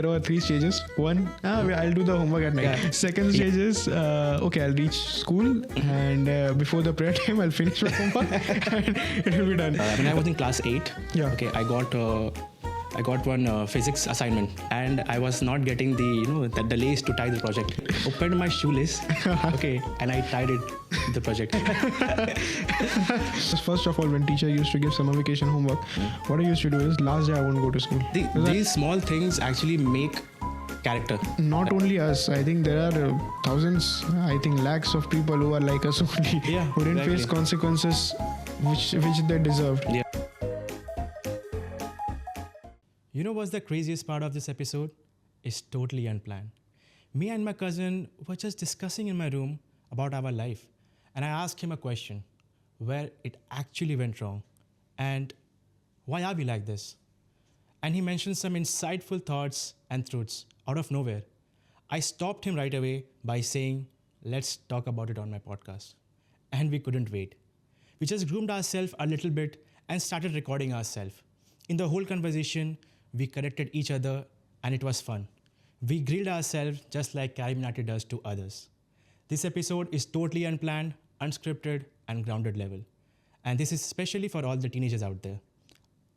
there are three stages. One, I'll do the homework at night. Yeah. Second stage is, okay, I'll reach school and before the prayer time, I'll finish my homework and it will be done. When I was in class 8, Yeah. okay, I got one physics assignment and I was not getting the lace to tie the project. Opened my shoelace, okay, and I tied it the project. First of all, when teacher used to give summer vacation homework, what I used to do is last day I won't go to school. These small things actually make character. Not only us, I think there are thousands, I think lakhs of people who are like us only, Yeah, who didn't exactly. face consequences which they deserved. Yeah. You know what's the craziest part of this episode? It's totally unplanned. Me and my cousin were just discussing in my room about our life, and I asked him a question, where it actually went wrong, and why are we like this? And he mentioned some insightful thoughts and truths out of nowhere. I stopped him right away by saying, let's talk about it on my podcast. And we couldn't wait. We just groomed ourselves a little bit and started recording ourselves. In the whole conversation, we corrected each other and it was fun. We grilled ourselves just like Kariminati does to others. This episode is totally unplanned, unscripted, and grounded level. And this is especially for all the teenagers out there.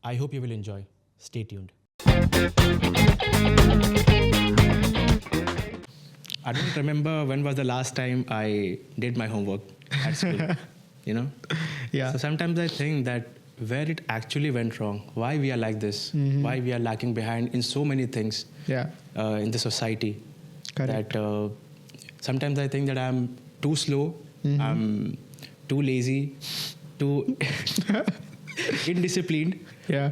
I hope you will enjoy. Stay tuned. I don't remember when was the last time I did my homework at school, Yeah. So sometimes I think that where it actually went wrong, why we are like this, why we are lacking behind in so many things Yeah. In the society. Correct. That sometimes I think that I'm too slow, I'm too lazy, too indisciplined. Yeah.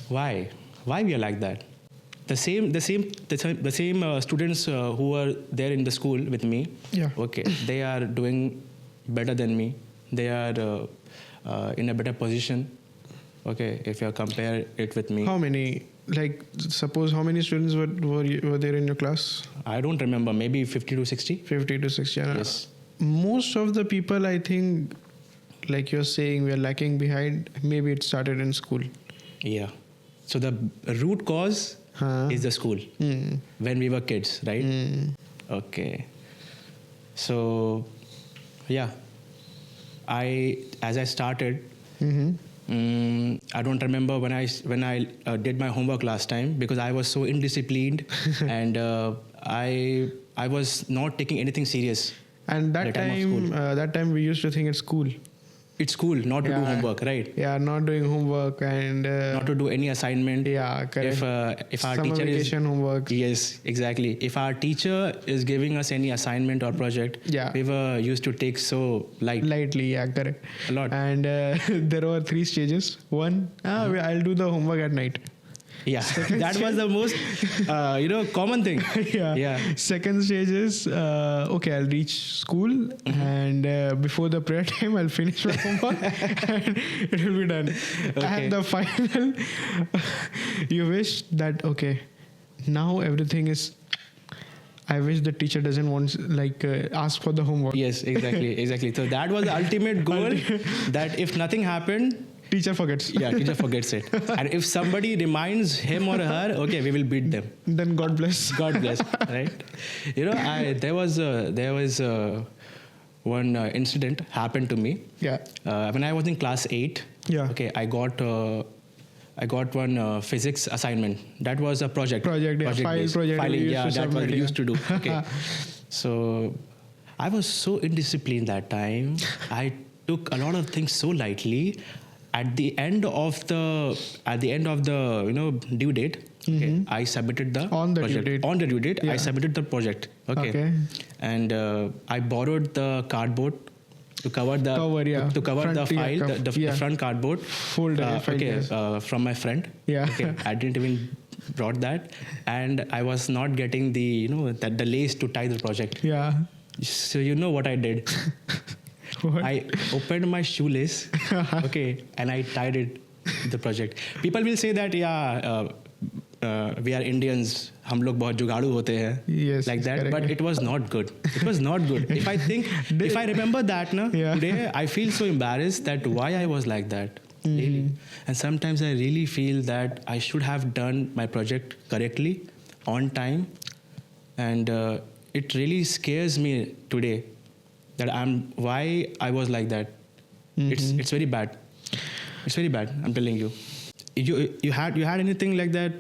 Why we are like that? The same students who are there in the school with me. Yeah. Okay, they are doing better than me. They are in a better position. Okay, if you compare it with me. How many? Like, suppose how many students were there in your class? I don't remember. Maybe 50 to 60. 50 to 60. Yeah. Yes. Most of the people, I think, like you're saying, we are lacking behind. Maybe it started in school. Yeah. So the root cause is the school when we were kids, right? Okay. So, yeah. As I started, I don't remember when I did my homework last time because I was so indisciplined and I was not taking anything serious. And At the time of school. that time we used to think it's school. It's cool not to do homework, right? Yeah, not doing homework and Not to do any assignment. yeah, correct. If our Summer teacher vacation homework. Yes, exactly. If our teacher is giving us any assignment or project, Yeah. we were used to take so Lightly, yeah, correct. a lot. And there were three stages. One, I'll do the homework at night. Yeah, that was the most common thing. Yeah. Second stage is, okay, I'll reach school and before the prayer time, I'll finish my homework and it will be done. Okay. And the final, you wish that, okay, now everything is, I wish the teacher doesn't want, ask for the homework. Yes, exactly. So that was the ultimate goal. That if nothing happened, Teacher forgets. yeah, teacher forgets it. And if somebody reminds him or her, okay, we will beat them. Then God bless. God bless, right? There was one incident happened to me. Yeah. When I was in class 8. Yeah. Okay, I got one physics assignment. That was a project. Filing project. Filing, we used yeah, to that was submit, we yeah. used to do. Okay, so I was so indisciplined that time. I took a lot of things so lightly. At the end of the due date, okay, I submitted the On the due project. date. On the due date, Yeah. I submitted the project. Okay. And I borrowed the cardboard to cover the Cover, yeah. to cover Front, the file, yeah, the yeah. front cardboard. Folder, file, yes. From my friend. Yeah. Okay, I didn't even brought that, and I was not getting the the lace to tie the project. Yeah. So you know what I did? What? I opened my shoelace, okay, and I tied it the project. People will say that we are Indians, हम लोग बहुत जुगाड़ू होते हैं, Yes, like that. correct. But it was not good. It was not good. If I remember that Yeah. today, I feel so embarrassed that why I was like that. Really. And sometimes I really feel that I should have done my project correctly on time, and it really scares me today that why I was like that. It's very bad. It's very bad. I'm telling you. You had anything like that?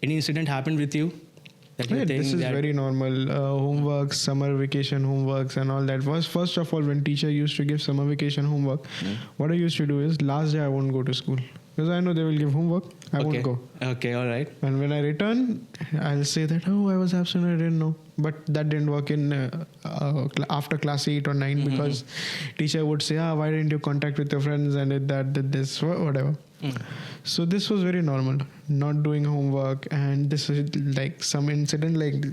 Any incident happened with you? That you Yeah, think this is that, very normal. Homeworks, summer vacation homeworks, and all that. First of all, when teacher used to give summer vacation homework, what I used to do is last day I won't go to school because I know they will give homework. I okay. won't go. Okay, all right. And when I return, I'll say that I was absent. I didn't know. But that didn't work in after class 8 or 9 because teacher would say, why didn't you contact with your friends and did this, whatever. So this was very normal, not doing homework, and this is like some incident like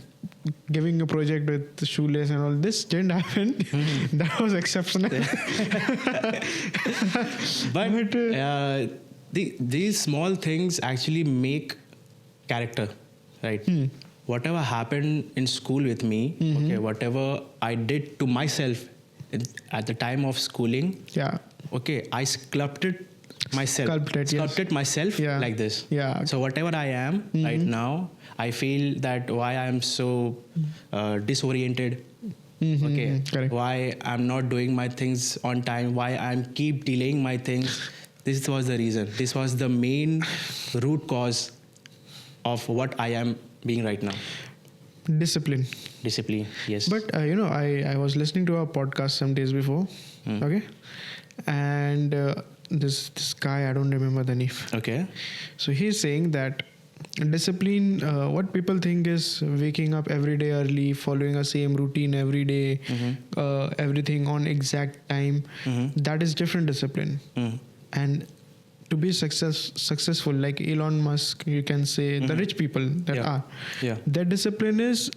giving a project with the shoelace and all. This didn't happen. That was exceptional. But these small things actually make character, right? Whatever happened in school with me, okay, whatever I did to myself at the time of schooling, okay, I sculpted myself like this. Yeah. So whatever I am right now, I feel that why I am so disoriented. Okay. Correct. Why I'm not doing my things on time, why I'm keep delaying my things. This was the reason. This was the main root cause of what I am being right now. Discipline, yes. But I was listening to a podcast some days before, okay, and this guy, I don't remember the name. Okay. So he's saying that discipline, what people think is waking up every day early, following a same routine every day, everything on exact time. That is different discipline. And to be successful, like Elon Musk, you can say the rich people that are. Their discipline is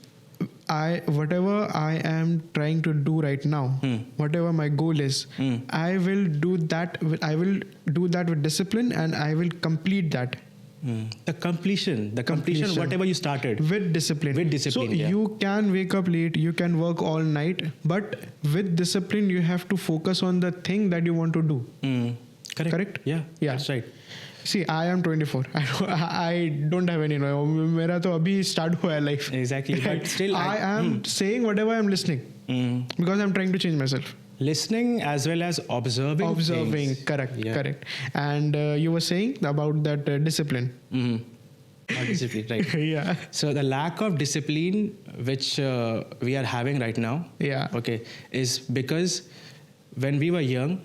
whatever I am trying to do right now, whatever my goal is, I will do that. I will do that with discipline, and I will complete that. The completion, whatever you started with discipline. So yeah. You can wake up late, you can work all night, but with discipline, you have to focus on the thing that you want to do. Correct? Yeah. That's right. See, I am 24. I don't have any know. मेरा तो अभी start हुआ है life. Exactly. But still, I am saying whatever I am listening because I am trying to change myself. Listening as well as observing things. Correct. And you were saying about that discipline. Discipline, right? Yeah. So the lack of discipline which we are having right now, okay, is because when we were young,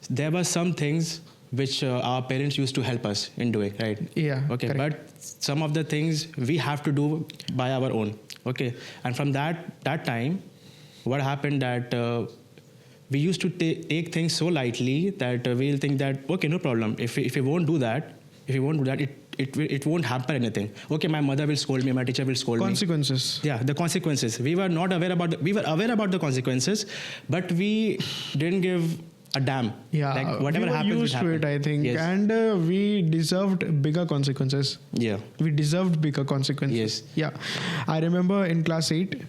there were some things which our parents used to help us in doing, right? Yeah. Okay, correct. but some of the things we have to do by our own. Okay, and from that time, what happened that we used to take things so lightly that we'll think that okay, no problem. If we won't do that, it won't happen anything. Okay, my mother will scold me, my teacher will scold me. Consequences. Yeah, the consequences. We were not aware about we were aware about the consequences, but we didn't give a damn. Yeah, like whatever we were happens, used to it, I think, and we deserved bigger consequences. Yeah, we deserved bigger consequences. Yes. Yeah, I remember in class 8,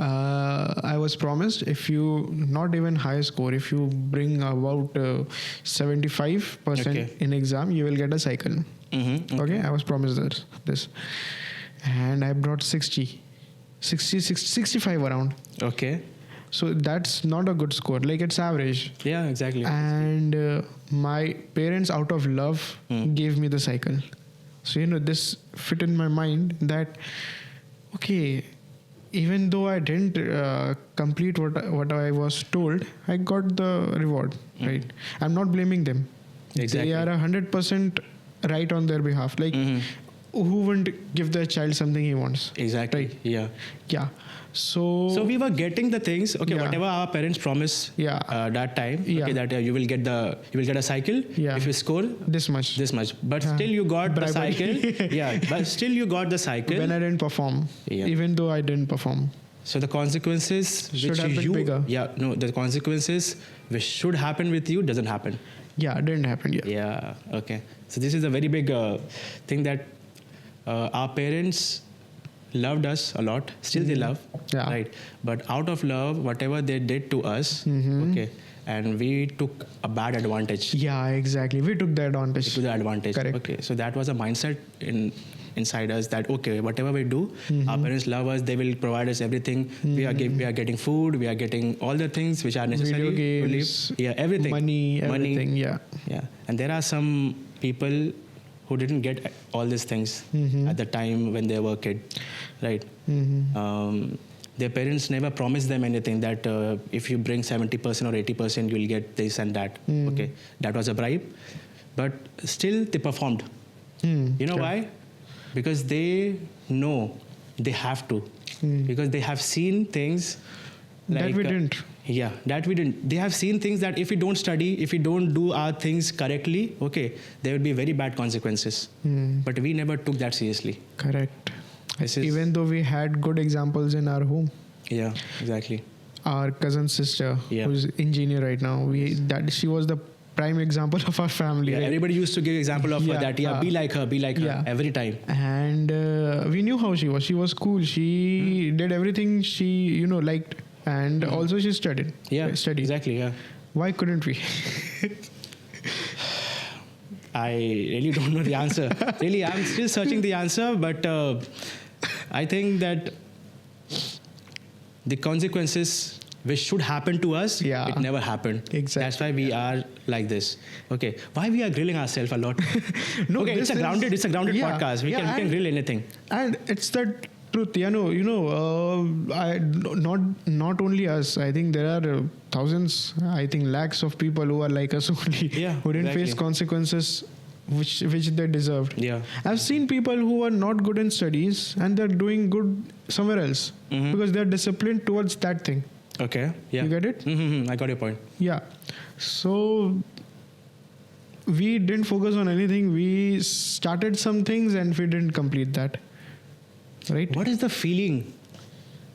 I was promised if you not even high score, if you bring about 75% in exam, you will get a cycle. Okay, I was promised this, and I brought 65 around. Okay. So that's not a good score. Like it's average. Yeah, exactly. And my parents, out of love, gave me the cycle. So this fit in my mind that okay, even though I didn't complete what I was told, I got the reward. Right? I'm not blaming them. Exactly. They are 100% right on their behalf. Like who wouldn't give their child something he wants? Exactly. Right? Yeah. So we were getting the things, whatever our parents promised that time, okay, that you will get a cycle if you score this much, but still you got the cycle. But still you got the cycle when I didn't perform, even though I didn't perform. So the consequences should have been bigger. The consequences which should happen with you doesn't happen. It didn't happen. Yeah. Okay. So this is a very big thing that our parents loved us a lot. Still they love, right? But out of love, whatever they did to us, okay, and we took a bad advantage. Yeah, exactly. We took the advantage. To the advantage. Correct. Okay, so that was a mindset inside us that okay, whatever we do, our parents love us. They will provide us everything. We are getting food. We are getting all the things which are necessary Video to games, live. Yeah, everything. money, everything. Yeah. Yeah, and there are some people who didn't get all these things at the time when they were a kid, right? Their parents never promised them anything that if you bring 70% or 80%, you'll get this and that. Okay, that was a bribe, but still they performed. You know why? Because they know they have to, because they have seen things like, that we didn't. Yeah, that we didn't. They have seen things that if we don't study, if we don't do our things correctly, okay, there will be very bad consequences. But we never took that seriously. Correct. Even though we had good examples in our home. Yeah, exactly. Our cousin sister, Yeah. who's engineer right now, she was the prime example of our family. Yeah, right? everybody used to give example of her that, be like her, every time. And we knew how she was. She was cool. She did everything she, liked. And also she studied. Yeah, studied. Exactly, yeah. Why couldn't we? I really don't know the answer. Really, I'm still searching the answer, but I think that the consequences which should happen to us, it never happened. Exactly. That's why we are like this. Okay, why we are grilling ourselves a lot? No, okay, it's a grounded podcast. We can grill anything. And it's the truth. Not only us. I think there are thousands. I think lakhs of people who are like us only. Yeah, who didn't face consequences which they deserved. Yeah. I've seen people who are not good in studies and they're doing good somewhere else because they're disciplined towards that thing. Okay. Yeah. You get it? I got your point. Yeah. So we didn't focus on anything. We started some things and we didn't complete that. Right? What is the feeling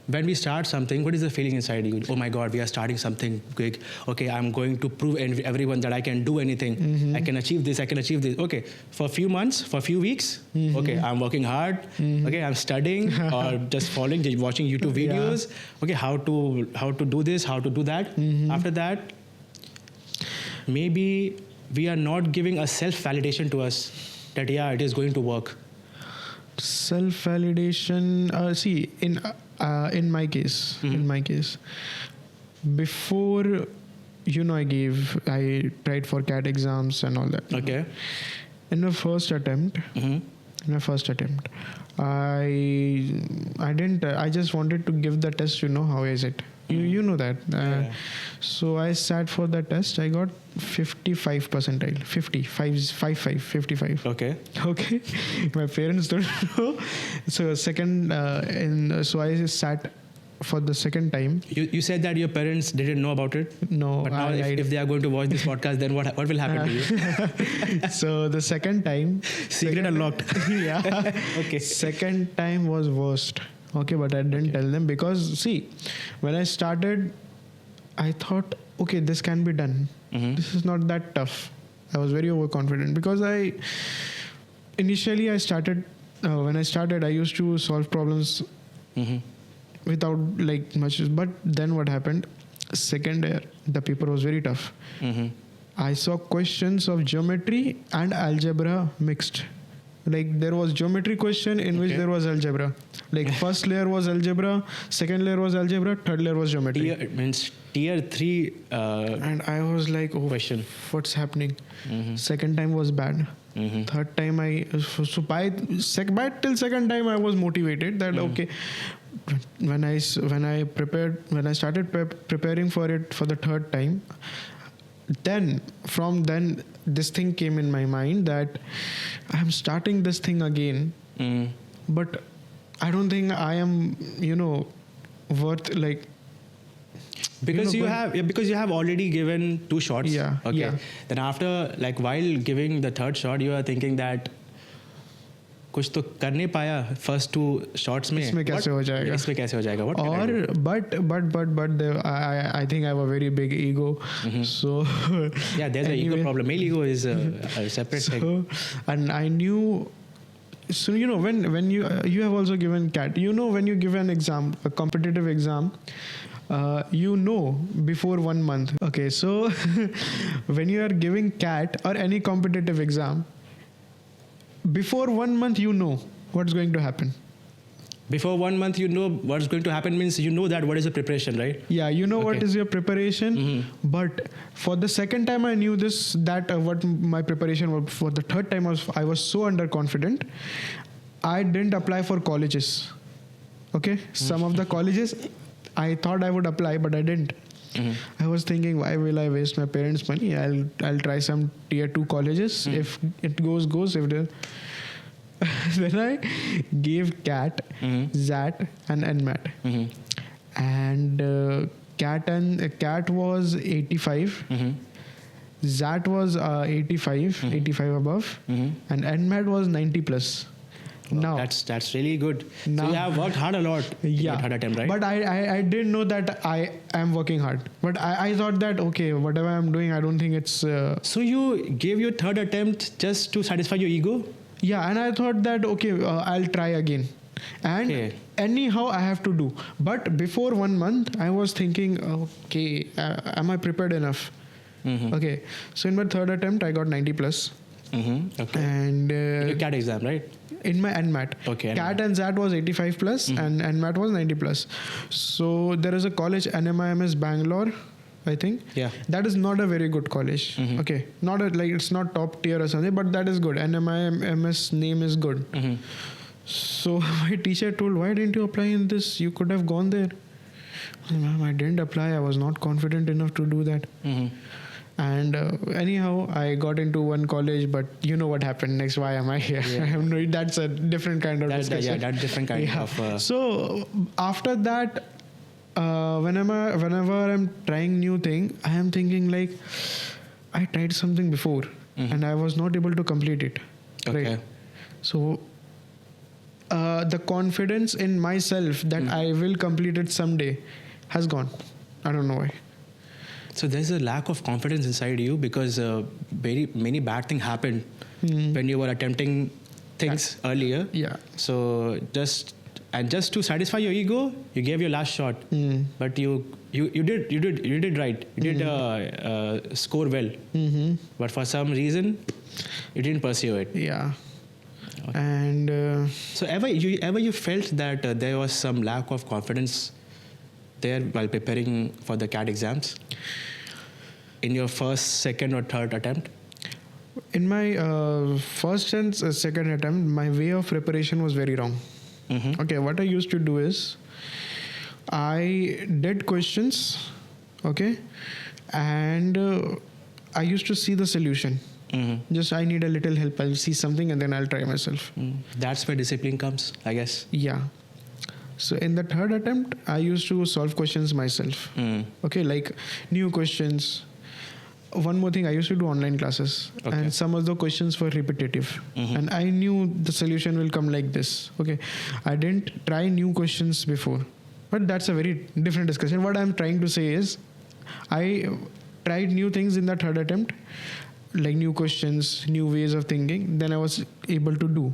when we start something? What is the feeling inside you? Oh my God, we are starting something big. Okay, I'm going to prove everyone that I can do anything. I can achieve this. Okay, for a few months, for a few weeks. Okay, I'm working hard. Okay, I'm studying or just watching YouTube videos. Okay, how to do this, how to do that. After that, maybe we are not giving a self-validation to us that it is going to work. Self-validation. See, in my case, before, I tried for CAT exams and all that. Okay. In my first attempt, I didn't. I just wanted to give the test. How is it? You know that. So I sat for the test. I got 55 percentile. 55. Okay. My parents don't know. So so I sat for the second time. You said that your parents didn't know about it? No. But now if they are going to watch this podcast, then what will happen to you? So the second time. Secret unlocked. Yeah. Okay. Second time was worst. Okay, but I didn't tell them because, see, when I started, I thought, okay, this can be done. This is not that tough. I was very overconfident because initially I started, when I started, I used to solve problems without like much. But then what happened? Second year, the paper was very tough. I saw questions of geometry and algebra mixed. Like there was geometry question in which there was algebra. Like first layer was algebra, second layer was algebra, third layer was geometry. Tier 3 and I was like, oh, question. What's happening? Second time was bad. Third time till second time I was motivated that okay, when I started preparing for it for the third time, then this thing came in my mind that I'm starting this thing again, but I don't think I am, worth like. Because you have already given 2 shots. Yeah. Okay. Yeah. Then after, like while giving the third shot, you are thinking that कुछ तो कर नहीं पाया first 2 shots में. इसमें कैसे हो जाएगा? What can I do? But I think I have a very big ego. So yeah, there's an ego problem. Male ego is a separate thing. And I knew. So when you have also given CAT, when you give an exam, a competitive exam, before 1 month. Okay, so when you are giving CAT or any competitive exam, before 1 month you know what's going to happen. Before 1 month, you know what's going to happen, means you know that what is the preparation, right? Yeah, you know what Okay. is your preparation. But for the second time I knew this, that what my preparation was. For the third time I was so underconfident, I didn't apply for colleges. Okay, some of the colleges I thought I would apply, but I didn't. I was thinking, why will I waste my parents' money? I'll try some tier 2 colleges. If it goes. If the then I gave CAT, ZAT, and NMAT, and CAT was 85, ZAT was 85 above, and NMAT was 90 plus. Now That's really good. So Now- you have worked hard a lot in your yeah, third attempt, right? but I didn't know that I am working hard. But I thought that okay, whatever I'm doing, I don't think it's So you gave your third attempt just to satisfy your ego? yeah, and I thought that okay, I'll try again, and Okay. anyhow I have to do. But before 1 month, I was thinking, okay, am I prepared enough? Okay, so in my third attempt, I got 90 plus, Okay. and Your CAT exam, right? in my NMAT, Okay, CAT and ZAT was 85 plus, and NMAT was 90 plus. So there is a college, NMIMS Bangalore, I think. Yeah. That is not a very good college. Okay, not like it's not top tier or something, but that is good. NMIMS name is good. So my teacher told, why didn't you apply in this? You could have gone there. Ma'am, I didn't apply. I was not confident enough to do that. And anyhow, I got into one college, but you know what happened next. Why am I here? That's a different kind of discussion. That's different kind Yeah. of. So after that, whenever I'm trying new thing, I am thinking like, I tried something before and I was not able to complete it. Okay. Right. So the confidence in myself that I will complete it someday has gone. I don't know why. So there's a lack of confidence inside you because very many bad things happened when you were attempting things earlier. Yeah. So just to satisfy your ego, you gave your last shot, but you did right. You did score well, but for some reason, you didn't pursue it. Yeah. And So ever you felt that there was some lack of confidence there while preparing for the CAT exams in your first, second, or third attempt? in my first and second attempt, my way of preparation was very wrong. Okay, what I used to do is I did questions, okay, and I used to see the solution. Just I need a little help. I'll see something and then I'll try myself. That's where discipline comes, I guess. Yeah. So in the third attempt, I used to solve questions myself. Okay, like new questions. One more thing, I used to do online classes, Okay. and some of the questions were repetitive, and I knew the solution will come like this. Okay, I didn't try new questions before, but that's a very different discussion. What I'm trying to say is, I tried new things in the third attempt, like new questions, new ways of thinking. Then I was able to do.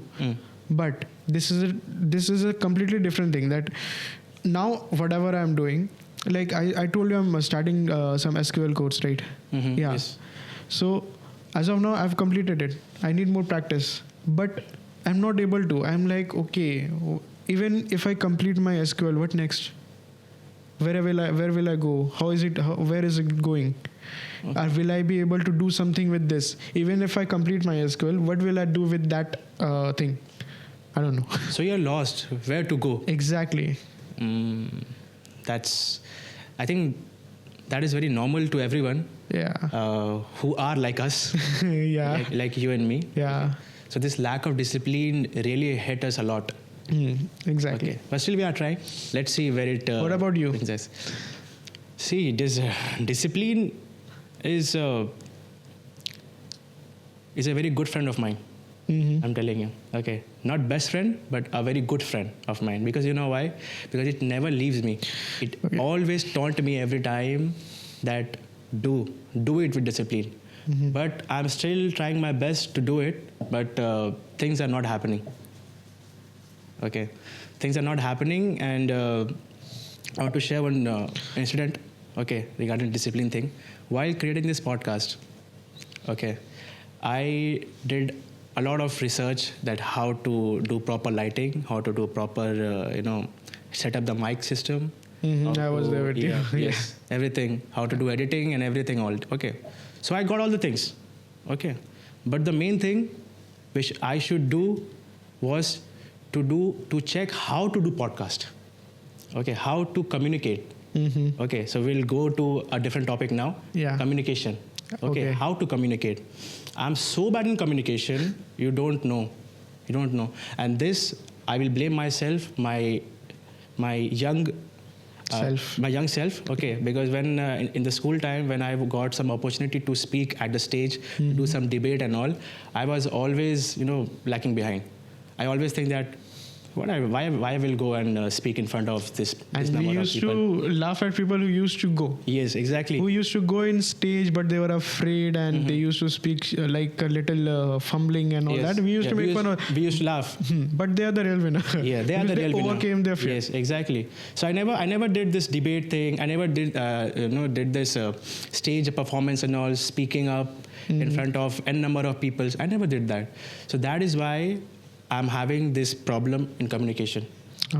But this is a completely different thing. That now whatever I'm doing, like I told you, I'm starting some SQL course, right? Yeah. Yes. So as of now, I've completed it. I need more practice, but I'm not able to. I'm like, okay, even if I complete my SQL, what next? Where will I go? Where is it going? Or will I be able to do something with this? Even if I complete my SQL, what will I do with that thing? I don't know. So you're lost. Where to go? Exactly. I think that is very normal to everyone Yeah. who are like us, Yeah. like you and me. Yeah. So this lack of discipline really hit us a lot. Exactly. Okay, but still we are trying. Let's see where it. What about you? brings us. See, this discipline is a very good friend of mine. I'm telling you. Okay, not best friend, but a very good friend of mine. Because you know why? Because it never leaves me. It always taunt me every time that do it with discipline. But I'm still trying my best to do it, but things are not happening. Okay, things are not happening, and I want to share one incident, okay, regarding discipline thing. While creating this podcast, okay, I did a lot of research that how to do proper lighting, how to do proper, set up the mic system. I was there with you. Yes, everything, how to do editing and everything all. Okay, so I got all the things, okay. But the main thing which I should do was to check how to do podcast. Okay, how to communicate. Okay, so we'll go to a different topic now. Yeah. Communication. Okay, how to communicate. I'm so bad in communication, you don't know. And this, I will blame myself, my young self, okay, because when in the school time, when I got some opportunity to speak at the stage, do some debate and all, I was always, lacking behind. I always think that, why I will go and speak in front of this And number we of used people. to laugh at people who used to go. Yes, exactly. Who used to go in stage, but they were afraid and they used to speak like a little fumbling and all Yes. that. We used to make fun of. We used to laugh. But they are the real winner. Yeah, they are the real winner. They overcame their fear. Yes, exactly. So I never did this debate thing. I never did did this stage performance and all, speaking up in front of n number of people. I never did that. So that is why I'm having this problem in communication.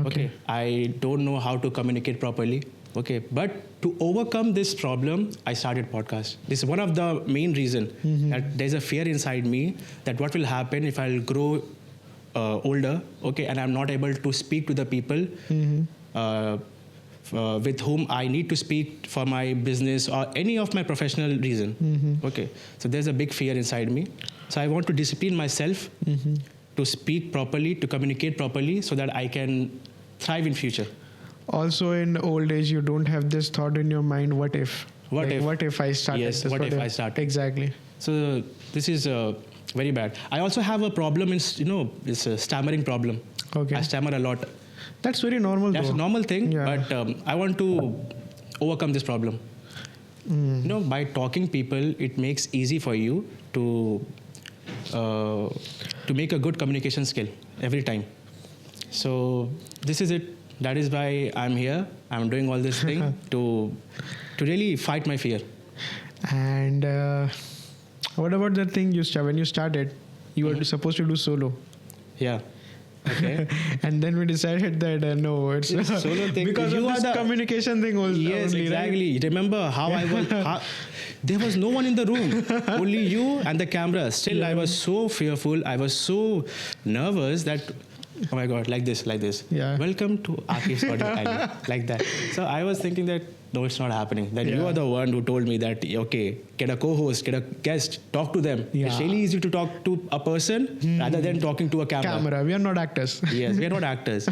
Okay. I don't know how to communicate properly. Okay. But to overcome this problem, I started podcast. This is one of the main reason that there's a fear inside me that what will happen if I'll grow older, okay, and I'm not able to speak to the people with whom I need to speak for my business or any of my professional reason. Okay. So there's a big fear inside me. So I want to discipline myself to speak properly, to communicate properly so that I can thrive in future. Also, in old age, you don't have this thought in your mind, what if? What if I started Yes, this? what if I start? Exactly. So this is very bad. I also have a problem in, this stammering problem. Okay. I stammer a lot. That's very normal That's though. a normal thing, Yeah. but I want to overcome this problem. By talking people, it makes easy for you to make a good communication skill every time. So this is it. That is why I'm here. I'm doing all this thing to really fight my fear. And what about the thing when you started, you were supposed to do solo. Yeah. Okay. And then we decided that no, it's Solo thing. because You of are this the- communication thing also. Yes, only, right? exactly. Remember how I was. There was no one in the room, only you and the camera. Still, I was so fearful. I was so nervous that, oh my God, like this. Yeah. Welcome to Akib's audio island, like that. So I was thinking that no, it's not happening. Then you Yeah. are the one who told me that okay, get a co-host, get a guest, talk to them. It's Yeah. really easy to talk to a person rather than talking to a camera. We are not actors. Yes, we are not actors.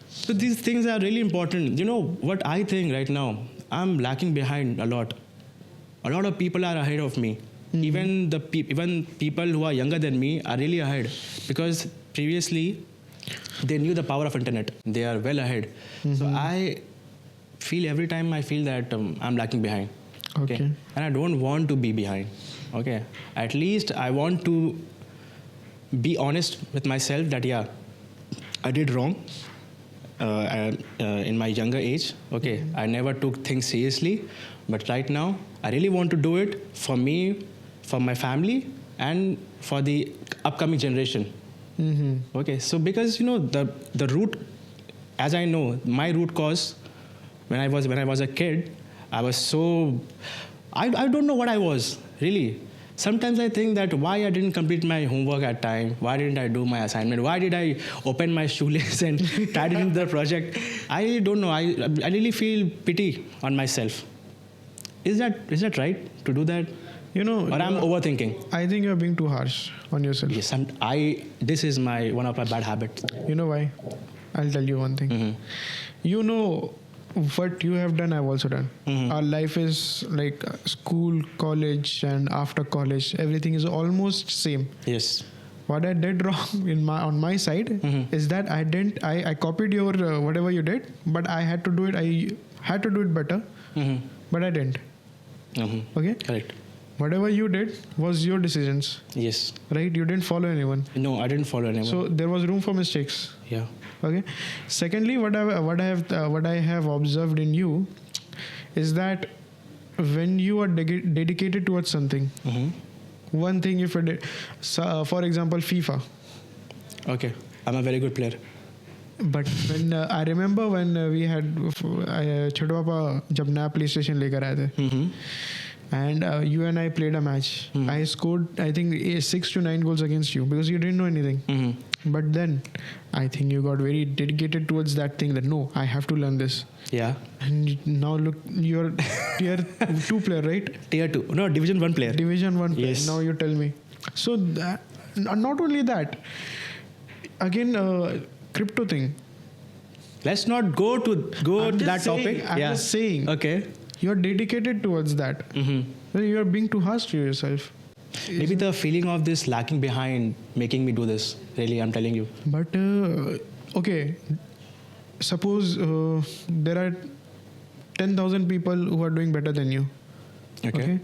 So these things are really important. You know what I think right now? I'm lacking behind a lot. A lot of people are ahead of me. Even people who are younger than me are really ahead because previously they knew the power of internet. They are well ahead. So I feel every time I feel that I'm lacking behind. Okay. And I don't want to be behind. Okay. At least I want to be honest with myself that yeah, I did wrong in my younger age. Okay. I never took things seriously. But right now, I really want to do it for me, for my family, and for the upcoming generation. Okay, so because the root, as I know, my root cause when I was a kid, I was so I don't know what I was really. Sometimes I think that why I didn't complete my homework at time, why didn't I do my assignment, why did I open my shoelace and tie it into the project? I really don't know. I really feel pity on myself. Is that right to do that? Or I'm overthinking. I think you're being too harsh on yourself. Yes, this is one of my bad habits. You know why? I'll tell you one thing. You know what you have done, I've also done. Our life is like school, college, and after college, everything is almost same. Yes. What I did wrong on my side is that I copied your whatever you did, but I had to do it. I had to do it better, but I didn't. Okay. Correct. whatever you did was your decisions, Yes. right? You didn't follow anyone. No, I didn't follow anyone. So there was room for mistakes. yeah. Okay. Secondly, what I have observed in you is that when you are dedicated towards something, one thing if it, for example, FIFA. Okay. I'm a very good player. But when I remember when we had छोटे पापा जब नया PlayStation लेकर आए थे, and you and I played a match. I scored, I think, 6 to 9 goals against you because you didn't know anything. But then I think you got very dedicated towards that thing that no, I have to learn this. Yeah. And now look, you're tier 2 player, right? Tier 2. No, Division 1 player. Division 1 player. Yes. Now you tell me. So that, not only that, again, crypto thing. Let's not go to that topic. I'm just saying. Okay. You're dedicated towards that. Well, you're being too harsh to yourself. Maybe the feeling of this lacking behind making me do this. Really, I'm telling you. But okay, suppose there are 10,000 people who are doing better than you. Okay.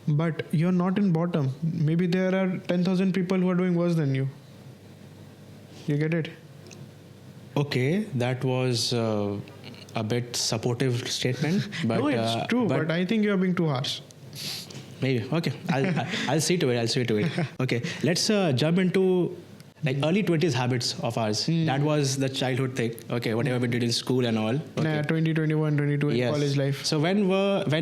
But you're not in bottom. Maybe there are 10,000 people who are doing worse than you. You get it? Okay, that was a bit supportive statement, but no, it's true. But I think you're being too harsh. Maybe. Okay, I'll see to it. Okay, let's jump into like early 20s habits of ours. That was the childhood thing. Okay, whatever we did in school and all. Okay. Nah, 20, 21, 22 in college life. So when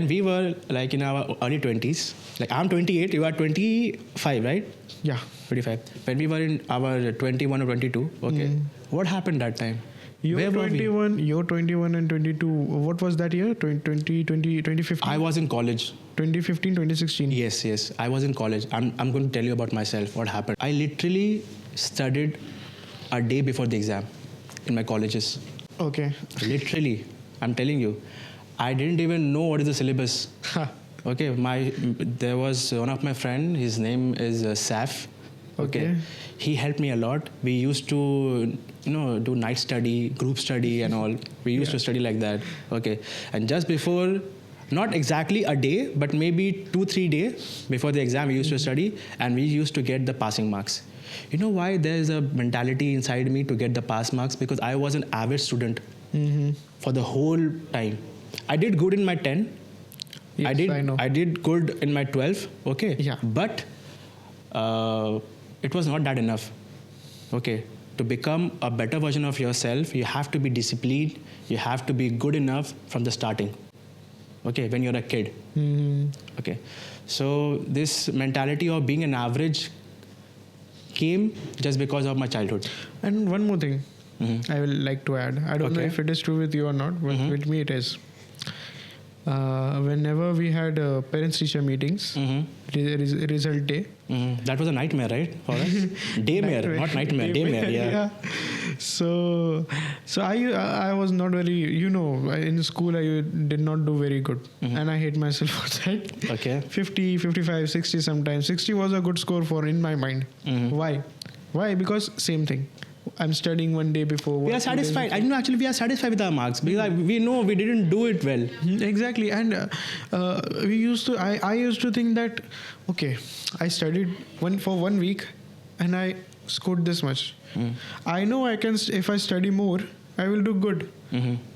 we were like in our early 20s, like I'm 28, you are 25, right? Yeah. 25. When we were in our 21 or 22, okay, what happened that time? You're 21 and 22. What was that year? 2015? I was in college. 2015, 2016? Yes. I was in college. I'm going to tell you about myself, what happened. I literally studied a day before the exam in my colleges. Okay. Literally. I'm telling you. I didn't even know what is the syllabus. Okay. There was one of my friend. His name is Saf. Okay. He helped me a lot. We used to, do night study, group study and all. We used to study like that. Okay. And just before, not exactly a day, but maybe 2-3 days before the exam, we used to study and we used to get the passing marks. You know why there's a mentality inside me to get the pass marks? Because I was an average student for the whole time. I did good in my 10. Yes, I know. I did good in my 12. Okay. Yeah. But it was not that enough. Okay. To become a better version of yourself, you have to be disciplined. You have to be good enough from the starting. Okay, when you're a kid. Okay. So this mentality of being an average came just because of my childhood. And one more thing I will like to add. I don't know if it is true with you or not, but with me it is. Whenever we had parents-teacher meetings, result day. That was a nightmare, right? For us? Daymare, not nightmare. Daymare, yeah. So I was not very, in school I did not do very good. And I hate myself for that. Okay. 50, 55, 60 sometimes. 60 was a good score for in my mind. Why? Because same thing. I'm studying one day before. We are satisfied. I know actually we are satisfied with our marks because we know we didn't do it well. Exactly. And I used to think that, okay, I studied for 1 week and I scored this much. I know I can, if I study more, I will do good.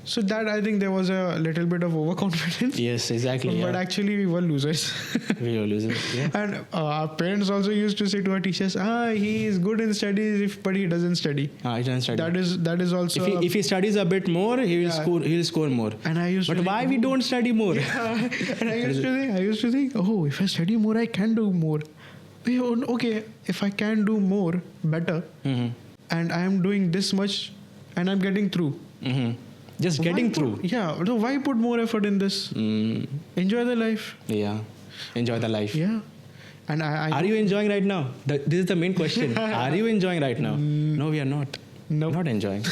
So that I think there was a little bit of overconfidence. Yes, exactly. But actually we were losers. We were losers. Yeah. And our parents also used to say to our teachers, he is good in studies, but he doesn't study. He doesn't study. That is also. If he studies a bit more, he will score more. And I used but to why we don't study more? Yeah. And I used to think, if I study more, I can do more. Okay, if I can do more, better, and I am doing this much, and I'm getting through. Just getting through. Yeah. So why put more effort in this? Enjoy the life. Yeah. Enjoy the life. Yeah. And are you enjoying right now? This is the main question. Are you enjoying right now? No, we are not. No. Not enjoying.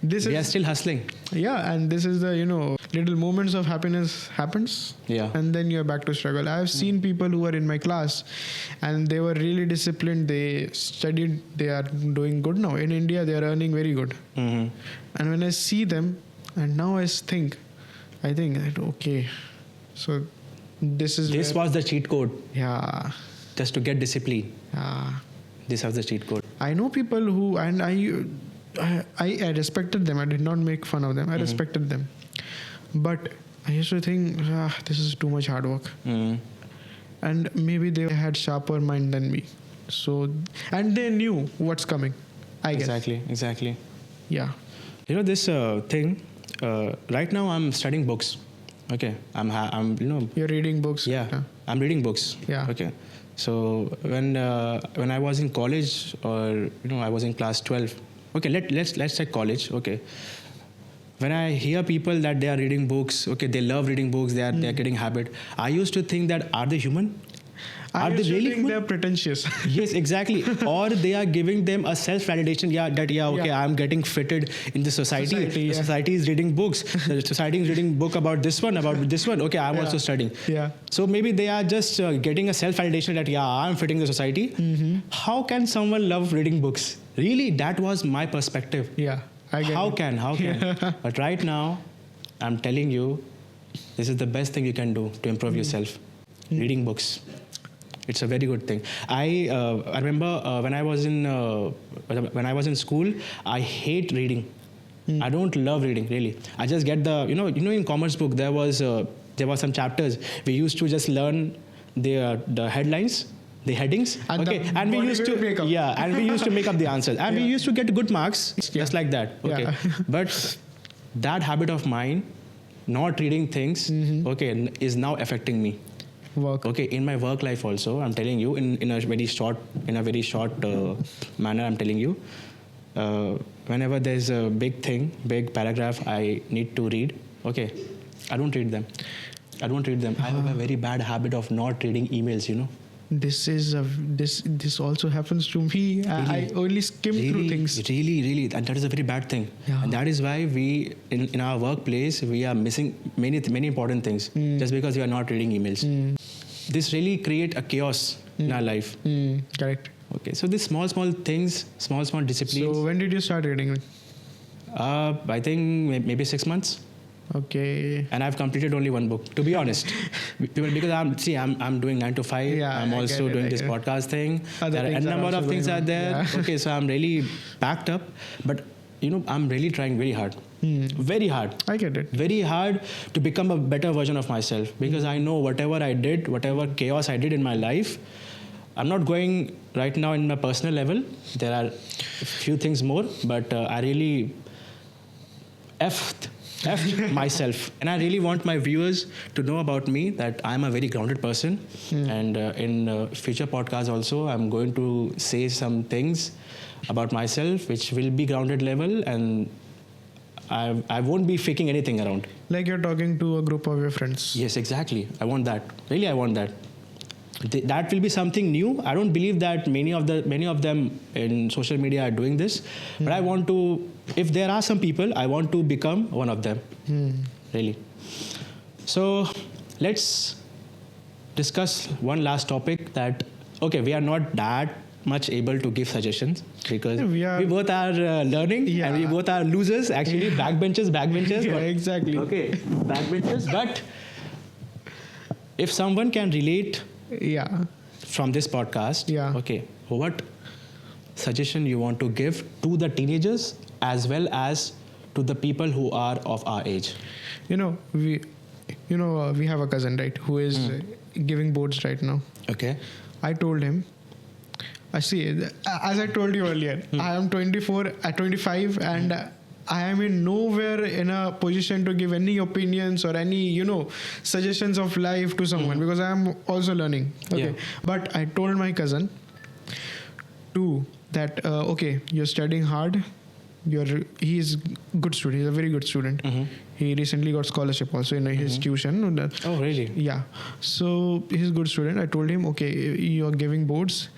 We are still hustling. Yeah, and this is the, little moments of happiness happens. Yeah. And then you're back to struggle. I have seen people who are in my class and they were really disciplined. They studied. They are doing good now. In India, they are earning very good. And when I see them, and now I think that, okay, so this is This where, was the cheat code yeah, just to get discipline. yeah. This was the cheat code. I know people who, and I respected them. I did not make fun of them. I respected them, but I used to think, this is too much hard work. And maybe they had sharper mind than me. So, and they knew what's coming, I guess. Exactly. Yeah. You know this thing. Right now, I'm studying books. Okay, I'm You're reading books. Yeah, I'm reading books. Yeah. Okay. So when I was in college, or I was in class 12. Okay, let's take college. Okay. When I hear people that they are reading books, okay, they love reading books, they are getting habit. I used to think that, are they human? I Are they used to really think human? they're pretentious. Yes, exactly. Or they are giving them a self-validation. I'm getting fitted in the society. Society, The society is reading books. The society is reading book about this one. Okay, I'm also studying. Yeah. So maybe they are just getting a self-validation that, I'm fitting the society. How can someone love reading books? Really, that was my perspective. Yeah. I get How it. can? But right now, I'm telling you, this is the best thing you can do to improve yourself. Reading books. It's a very good thing. I remember when I was in school, I hate reading. I don't love reading, really. I just get the in commerce book there were some chapters we used to just learn the headlines, the headings, And and we used to make up. and we used to make up the answers, and we used to get good marks just like that. Okay, Yeah. but that habit of mine, not reading things, is now affecting me. Work. Okay, in my work life also, I'm telling you, in a very short manner, I'm telling you, whenever there's a big paragraph I need to read, okay, I don't read them. I have a very bad habit of not reading emails, This also happens to me. I only skim through things. Really, and that is a very bad thing. Yeah. And that is why we, in our workplace, we are missing many important things just because we are not reading emails. This really create a chaos in our life. Correct. Okay, so these small things, small disciplines. So when did you start reading? I think maybe 6 months. Okay. And I've completed only one book, to be honest. Because I'm doing 9 to 5. Yeah, I'm I also get it, doing I this get it. podcast thing. Other There are a things are number also of things going are on. there. Yeah. Okay, so I'm really packed up. But, I'm really trying very hard. Very hard. I get it. Very hard to become a better version of myself. Because I know whatever I did, whatever chaos I did in my life, I'm not going right now in my personal level. There are a few things more, but I really effed myself. And I really want my viewers to know about me that I'm a very grounded person. And in future podcasts also, I'm going to say some things about myself which will be grounded level, and I won't be faking anything around. Like you're talking to a group of your friends. Yes, exactly. I want that. Really, I want that. That will be something new. I don't believe that many of them in social media are doing this, but I want to. If there are some people, I want to become one of them. Really. So let's discuss one last topic. That we are not that much able to give suggestions because we both are learning, and we both are losers. Actually, backbenchers. Yeah, exactly. Okay, backbenchers. But if someone can relate. Yeah. From this podcast, Yeah. What suggestion you want to give to the teenagers as well as to the people who are of our age? We have a cousin, right, who is giving boards right now. Okay. I told him, as I told you earlier, I am 24 at 25 and I am in nowhere in a position to give any opinions or any, suggestions of life to someone because I am also learning. Okay. Yeah. But I told my cousin too that, you're studying hard. He is good student. He's a very good student. He recently got scholarship also in his tuition. Oh, really? Yeah. So he's a good student. I told him, you're giving boards,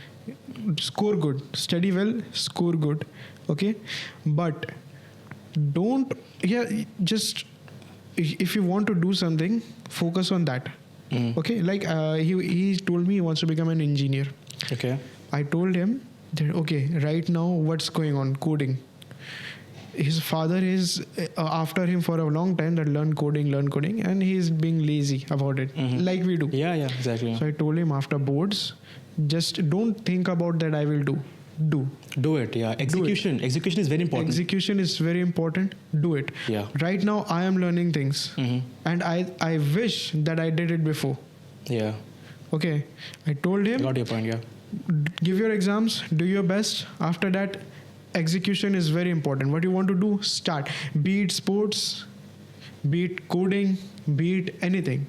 score good, study well, score good. Okay. But just if you want to do something, focus on that. Okay. Like he told me he wants to become an engineer. Okay. I told him that, right now what's going on? Coding. his father is after him for a long time, that learn coding, and he's being lazy about it, like we do. Yeah, exactly. So I told him after boards, just don't think about that I will do it. Yeah, execution is very important. Execution is very important. Do it. Yeah. Right now I am learning things, and I wish that I did it before. Yeah. Okay, I told him, Got your point. Yeah. give your exams, do your best. After that, execution is very important. What you want to do, start. Be it sports, be it coding, be it anything.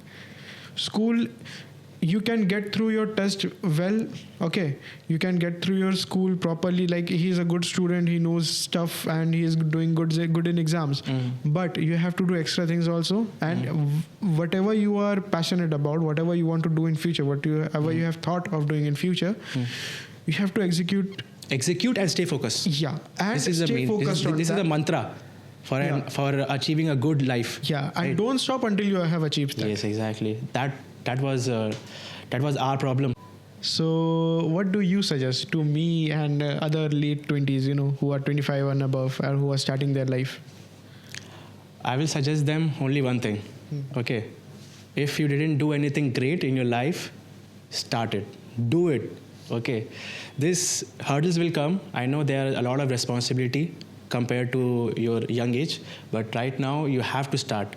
School, you can get through your test well. Okay, you can get through your school properly. Like, he's a good student, he knows stuff, and he is doing good in exams. But you have to do extra things also. And whatever you are passionate about, whatever you want to do in future, whatever you have thought of doing in future, you have to execute and stay focused. Yeah, and This is the stay main. focused on This is that. the mantra for achieving a good life. Yeah, and Right. don't stop until you have achieved that. Yes, exactly. That was our problem. So, what do you suggest to me and other late 20s, who are 25 and above, or who are starting their life? I will suggest them only one thing. Okay, if you didn't do anything great in your life, start it. Do it. Okay, these hurdles will come. I know there are a lot of responsibility compared to your young age, but right now you have to start.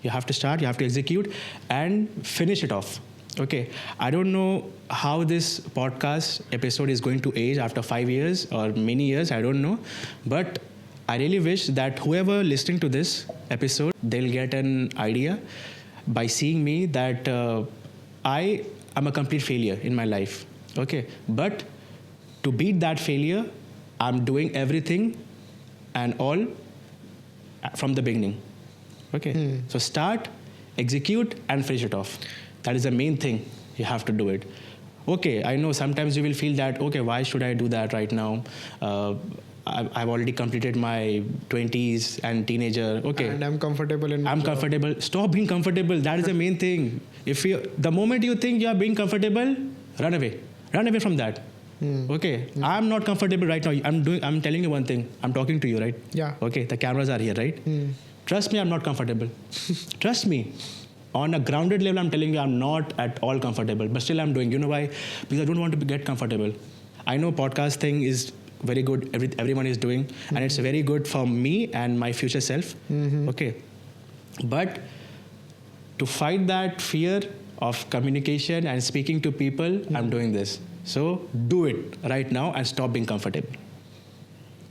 You have to execute and finish it off. Okay, I don't know how this podcast episode is going to age after 5 years or many years, I don't know. But I really wish that whoever listening to this episode, they'll get an idea by seeing me that I am a complete failure in my life. Okay, but to beat that failure, I'm doing everything and all from the beginning. Okay, so start, execute, and finish it off. That is the main thing. You have to do it. Okay, I know sometimes you will feel that, okay, why should I do that right now? I've already completed my 20s and teenager. Okay. And I'm comfortable in my I'm job. comfortable. Stop being comfortable. That is the main thing. The moment you think you are being comfortable, run away. Run away from that. Okay. I'm not comfortable right now. I'm telling you one thing. I'm talking to you, right? Yeah. Okay. The cameras are here, right? Trust me, I'm not comfortable. Trust me. On a grounded level, I'm telling you, I'm not at all comfortable. But still, I'm doing. You know why? Because I don't want to get comfortable. I know podcast thing is very good. Everyone is doing, and it's very good for me and my future self. Okay. But to fight that fear of communication and speaking to people, I'm doing this. So do it right now and stop being comfortable.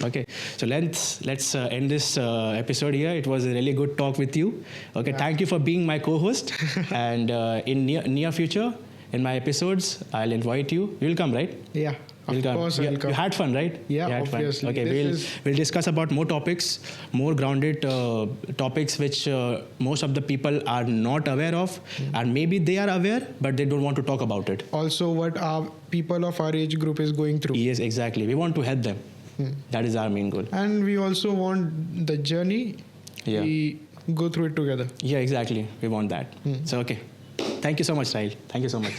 Okay, so let's end this episode here. It was a really good talk with you. Okay, Thank you for being my co-host. And in near future, in my episodes, I'll invite you. You'll come, right? Yeah, of course I'll come. You had fun, right? Yeah, You had obviously. Fun. Okay, we'll discuss about more topics, more grounded topics which most of the people are not aware of, and maybe they are aware, but they don't want to talk about it. Also, what our people of our age group is going through. Yes, exactly. We want to help them. That is our main goal. And we also want the journey, we go through it together. Yeah, exactly. We want that. So, okay. Thank you so much, Sahil. Thank you so much.